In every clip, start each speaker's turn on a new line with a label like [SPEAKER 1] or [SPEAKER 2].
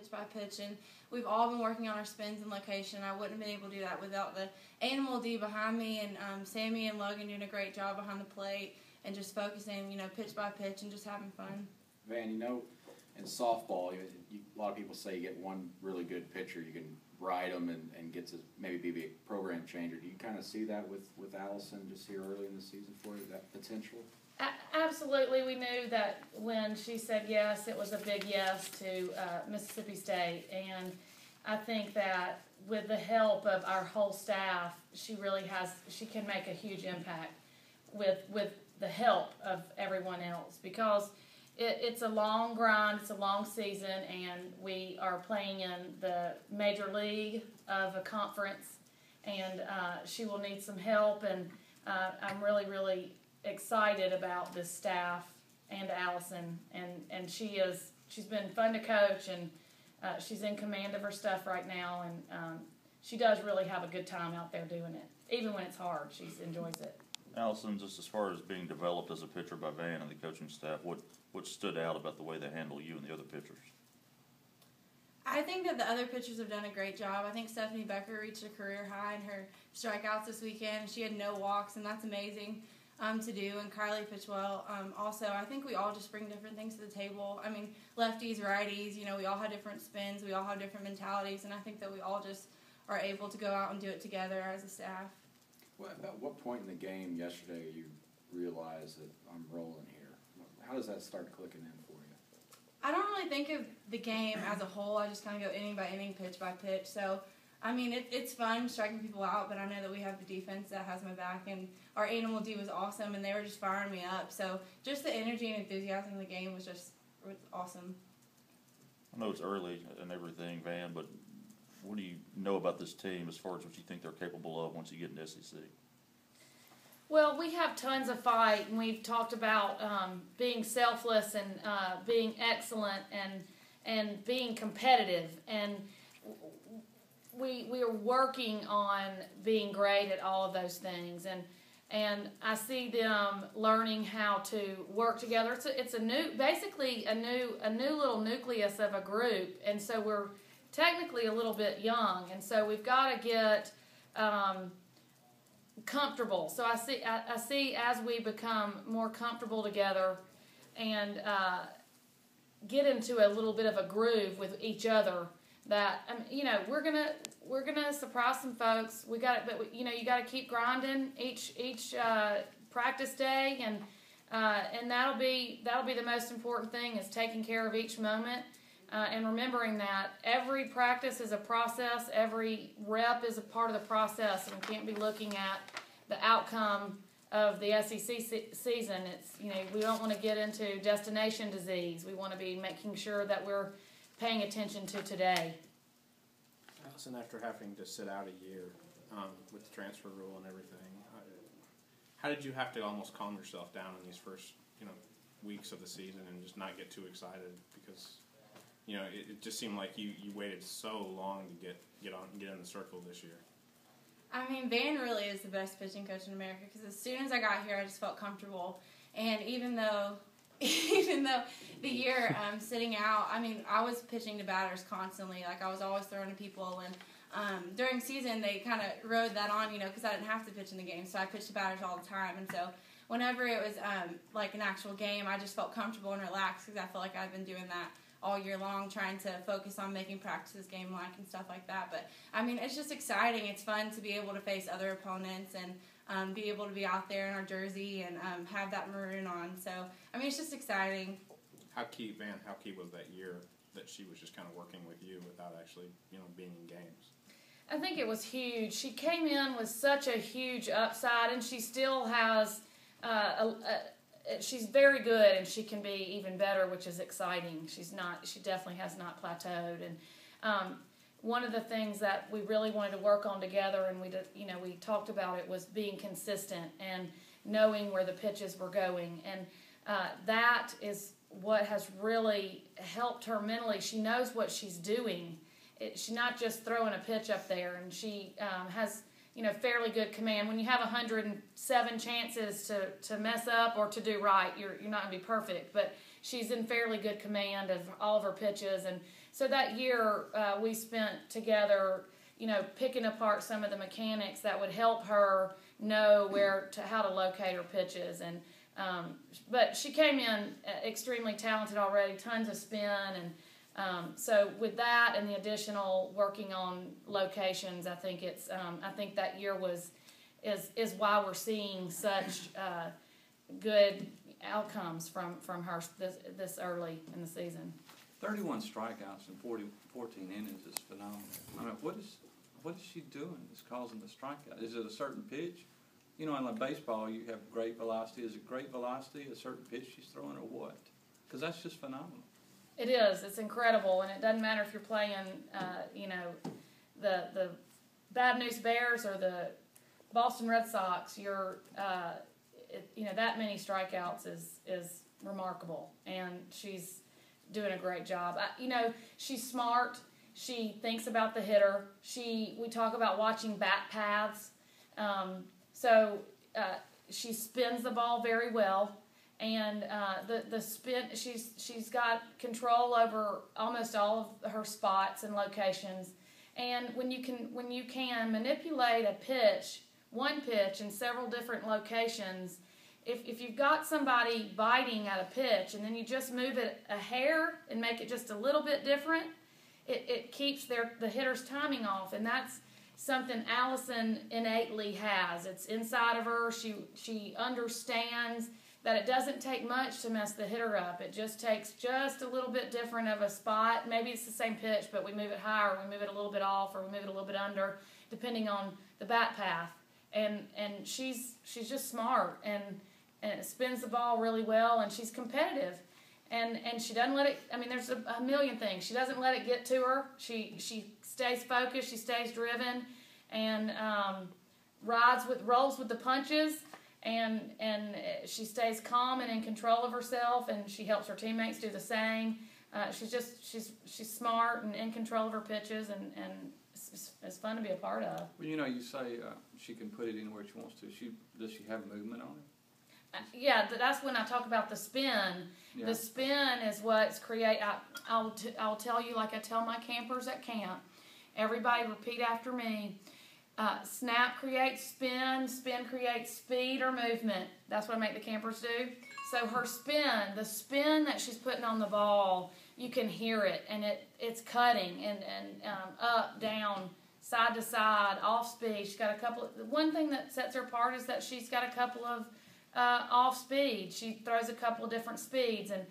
[SPEAKER 1] pitch by pitch, and we've all been working on our spins and location. I wouldn't have been able to do that without the Animal D behind me, and Sammy and Logan doing a great job behind the plate and just focusing, pitch by pitch and just having fun.
[SPEAKER 2] Van, in softball, a lot of people say you get one really good pitcher, you can ride them and get to maybe be a program changer. Do you kind of see that with Alison just here early in the season for you, that potential?
[SPEAKER 3] Absolutely. We knew that when she said yes, it was a big yes to Mississippi State. And I think that with the help of our whole staff, she can make a huge impact with the help of everyone else, because it's a long grind, it's a long season, and we are playing in the major league of a conference, and she will need some help, and I'm really, really excited about this staff and Alison, and she's been fun to coach, and she's in command of her stuff right now, and she does really have a good time out there doing it. Even when it's hard, she enjoys it.
[SPEAKER 4] Alison, just as far as being developed as a pitcher by Vann and the coaching staff, what stood out about the way they handle you and the other pitchers?
[SPEAKER 1] I think that the other pitchers have done a great job. I think Stephanie Becker reached a career high in her strikeouts this weekend. She had no walks, and that's amazing to do. And Kylie pitched well. Also, I think we all just bring different things to the table. I mean, lefties, righties, we all have different spins. We all have different mentalities, and I think that we all just are able to go out and do it together as a staff.
[SPEAKER 2] Well, at what point in the game yesterday you realized that I'm rolling here? How does that start clicking in for you?
[SPEAKER 1] I don't really think of the game as a whole. I just kind of go inning by inning, pitch by pitch. So, I mean, it's fun striking people out, but I know that we have the defense that has my back, and our Animal D was awesome, and they were just firing me up. So, just the energy and enthusiasm in the game was awesome.
[SPEAKER 4] I know it's early and everything, Van, but what do you know about this team as far as what you think they're capable of once you get into SEC?
[SPEAKER 3] Well, we have tons of fight, and we've talked about being selfless and being excellent and being competitive, and we are working on being great at all of those things, and I see them learning how to work together. It's basically a new little nucleus of a group, and so we're technically a little bit young, and so we've got to get comfortable. So I see as we become more comfortable together and get into a little bit of a groove with each other, that we're gonna surprise some folks. We got it, but you got to keep grinding each practice day, and that'll be the most important thing, is taking care of each moment. And remembering that every practice is a process, every rep is a part of the process, and we can't be looking at the outcome of the SEC season. It's we don't want to get into destination disease. We want to be making sure that we're paying attention to today.
[SPEAKER 5] Alison, after having to sit out a year with the transfer rule and everything, how did you have to almost calm yourself down in these first weeks of the season and just not get too excited, because it just seemed like you waited so long to get in the circle this year?
[SPEAKER 1] I mean, Vann really is the best pitching coach in America, because as soon as I got here, I just felt comfortable. And even though the year sitting out, I mean, I was pitching to batters constantly. Like, I was always throwing to people. And during season, they kind of rode that on, because I didn't have to pitch in the game. So I pitched to batters all the time. And so whenever it was like an actual game, I just felt comfortable and relaxed, because I felt like I've been doing that all year long, trying to focus on making practices game-like and stuff like that. But, I mean, it's just exciting. It's fun to be able to face other opponents and be able to be out there in our jersey and have that maroon on. So, I mean, it's just exciting.
[SPEAKER 5] How key was that year that she was just kind of working with you without actually, being in games?
[SPEAKER 3] I think it was huge. She came in with such a huge upside, and she still has she's very good, and she can be even better, which is exciting. She definitely has not plateaued, and one of the things that we really wanted to work on together, and we talked about it, was being consistent and knowing where the pitches were going, and that is what has really helped her mentally. She knows what she's doing. She's not just throwing a pitch up there, and she has fairly good command. When you have 107 chances to mess up or to do right, you're not going to be perfect, but she's in fairly good command of all of her pitches, and so that year we spent together, picking apart some of the mechanics that would help her know how to locate her pitches. And but she came in extremely talented already, tons of spin, and so with that and the additional working on locations, I think that year is why we're seeing such good outcomes from her this early in the season.
[SPEAKER 6] 31 strikeouts in 14 innings is phenomenal. I mean, what is she doing that's causing the strikeout? Is it a certain pitch? In like baseball, you have great velocity. Is it great velocity, a certain pitch she's throwing, or what? Because that's just phenomenal.
[SPEAKER 3] It is. It's incredible, and it doesn't matter if you're playing, the Bad News Bears or the Boston Red Sox. That many strikeouts is remarkable, and she's doing a great job. She's smart. She thinks about the hitter. We talk about watching bat paths. So she spins the ball very well, and the spin, she's got control over almost all of her spots and locations. And when you can manipulate one pitch in several different locations, if you've got somebody biting at a pitch and then you just move it a hair and make it just a little bit different, it keeps the hitter's timing off, and that's something Alison innately has. It's inside of her. She understands that it doesn't take much to mess the hitter up. It just takes just a little bit different of a spot. Maybe it's the same pitch, but we move it higher, or we move it a little bit off, or we move it a little bit under, depending on the bat path. And she's just smart and spins the ball really well, and she's competitive. And she doesn't let it, there's a million things. She doesn't let it get to her. She stays focused, she stays driven, and rolls with the punches, and she stays calm and in control of herself, and she helps her teammates do the same. She's smart and in control of her pitches, and it's fun to be a part of.
[SPEAKER 6] Well, you say she can put it anywhere she wants to. Does she have movement on it?
[SPEAKER 3] Yeah, that's when I talk about the spin. Yeah. The spin is what's I'll tell you, like I tell my campers at camp. Everybody repeat after me. Snap creates spin. Spin creates speed or movement. That's what I make the campers do. So her spin, the spin that she's putting on the ball, you can hear it, and it's cutting and up, down, side to side, off speed. She's got one thing that sets her apart is that she's got a couple of off speed. She throws a couple of different speeds, and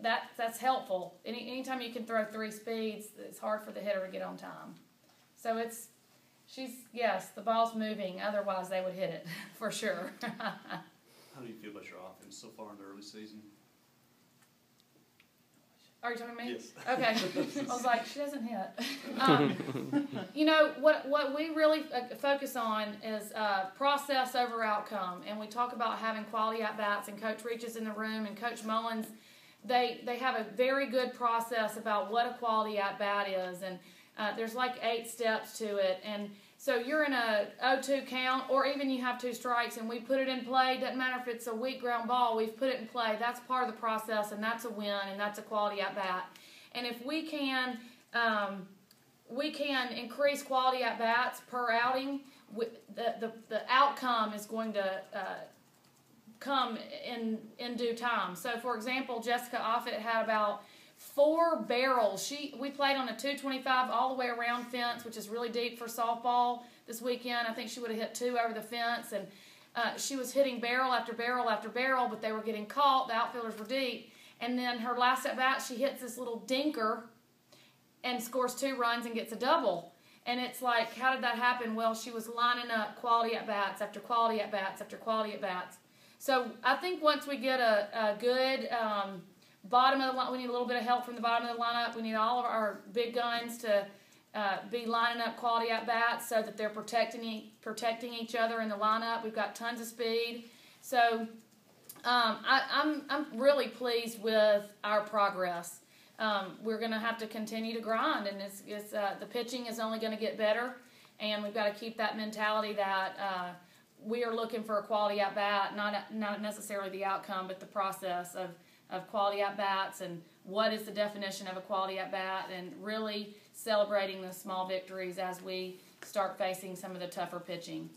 [SPEAKER 3] that's helpful. Anytime you can throw 3 speeds, it's hard for the hitter to get on time. So the ball's moving. Otherwise, they would hit it for sure.
[SPEAKER 7] How do you feel about your offense so far in the early season?
[SPEAKER 3] Are you talking to me?
[SPEAKER 7] Yes.
[SPEAKER 3] Okay. I was like, she doesn't hit. What we really focus on is process over outcome, and we talk about having quality at-bats, and Coach Reach is in the room, and Coach Mullins, they have a very good process about what a quality at-bat is, and there's like 8 steps to it, and so you're in a 0-2 count, or even you have 2 strikes, and we put it in play. Doesn't matter if it's a weak ground ball, we've put it in play. That's part of the process, and that's a win, and that's a quality at bat. And if we can increase quality at bats per outing, the outcome is going to come in due time. So, for example, Jessica Offit had about 4 barrels. We played on a 225 all the way around fence, which is really deep for softball this weekend. I think she would have hit 2 over the fence, and she was hitting barrel after barrel after barrel, but they were getting caught. The outfielders were deep. And then her last at bat, she hits this little dinker and scores 2 runs and gets a double. And it's like, how did that happen? Well, she was lining up quality at bats after quality at bats after quality at bats. So I think once we get a good bottom of the line, we need a little bit of help from the bottom of the lineup. We need all of our big guns to be lining up quality at bats so that they're protecting each other in the lineup. We've got tons of speed, so I'm really pleased with our progress. We're going to have to continue to grind, and the pitching is only going to get better, and we've got to keep that mentality that we are looking for a quality at bat, not necessarily the outcome, but the process of quality at bats and what is the definition of a quality at bat, and really celebrating the small victories as we start facing some of the tougher pitching.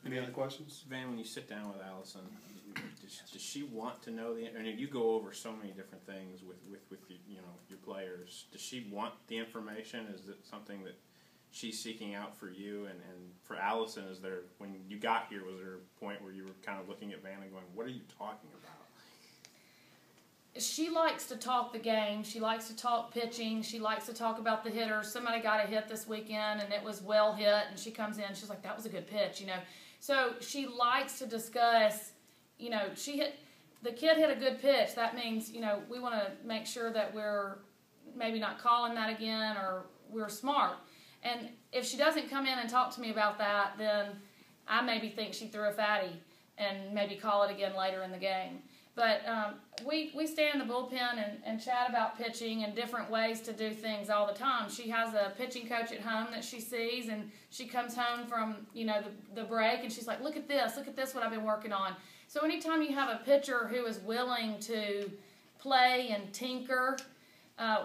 [SPEAKER 8] Any other questions?
[SPEAKER 5] Van, when you sit down with Allison, does she want to know the? I mean, you go over so many different things with your players. Does she want the information? Is it something that she's seeking out for you? And for Allison, is there, when you got here, was there a point where you were kind of looking at Van and going, "What are you talking about?"
[SPEAKER 3] She likes to talk the game. She likes to talk pitching. She likes to talk about the hitters. Somebody got a hit this weekend, and it was well hit, and she comes in, she's like, that was a good pitch, you know. So she likes to discuss, you know, the kid hit a good pitch. That means, you know, we want to make sure that we're maybe not calling that again, or we're smart. And if she doesn't come in and talk to me about that, then I maybe think she threw a fatty and maybe call it again later in the game. But we stay in the bullpen and chat about pitching and different ways to do things all the time. She has a pitching coach at home that she sees, and she comes home from, you know, the break, and she's like, look at this, what I've been working on. So anytime you have a pitcher who is willing to play and tinker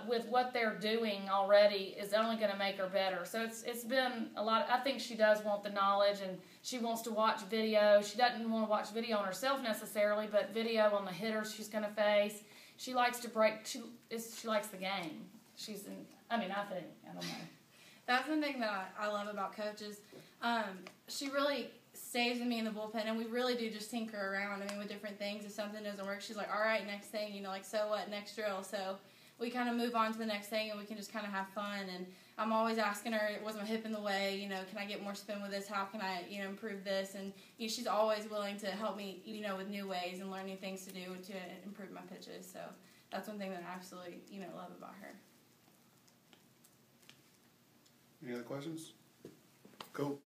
[SPEAKER 3] with what they're doing already, is only going to make her better. So it's been a lot. I think she does want the knowledge, and she wants to watch video. She doesn't want to watch video on herself necessarily, but video on the hitters she's going to face. She likes to break. She likes the game. I don't know.
[SPEAKER 1] That's one thing that I love about coaches. She really stays with me in the bullpen, and we really do just tinker around. I mean, with different things. If something doesn't work, she's like, all right, next thing, you know, like, so what, next drill. So we kind of move on to the next thing, and we can just kind of have fun. And I'm always asking her, was my hip in the way? You know, can I get more spin with this? How can I, you know, improve this? And you know, she's always willing to help me, you know, with new ways and learn new things to do to improve my pitches. So that's one thing that I absolutely, you know, love about her.
[SPEAKER 8] Any other questions? Cool.